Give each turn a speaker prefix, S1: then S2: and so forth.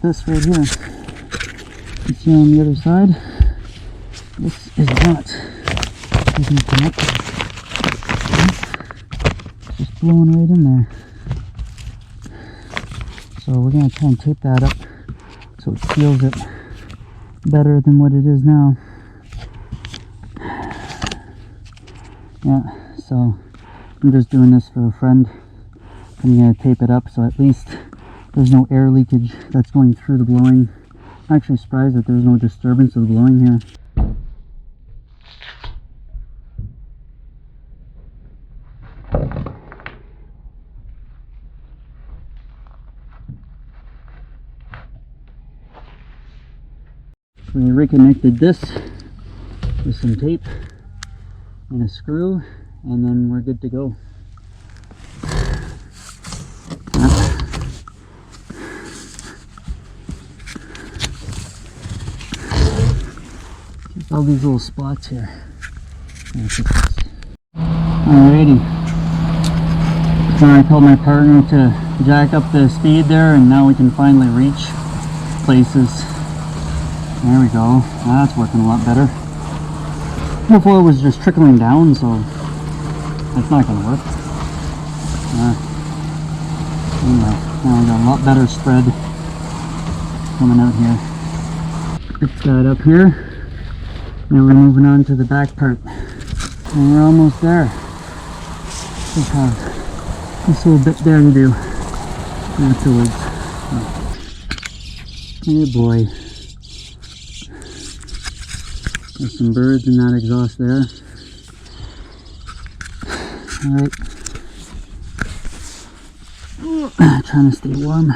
S1: this right here. You see on the other side, this is not taking connected. Just blowing right in there. So we're going to try and tape that up so it seals it better than what it is now. Yeah, so I'm just doing this for a friend. I'm going to tape it up so at least there's no air leakage that's going through the blowing. I'm actually surprised that there's no disturbance of the blowing here. We reconnected this with some tape and a screw, and then we're good to go. Just all these little spots here. Alrighty. So I told my partner to jack up the speed there, and now we can finally reach places. There we go. That's working a lot better. Before it was just trickling down, so that's not going to work. Anyway, now we got a lot better spread coming out here. Fix that up here. Now we're moving on to the back part. And we're almost there. Just have this little bit there to do afterwards. Oh boy. There's some birds in that exhaust there. Alright. Trying to stay warm.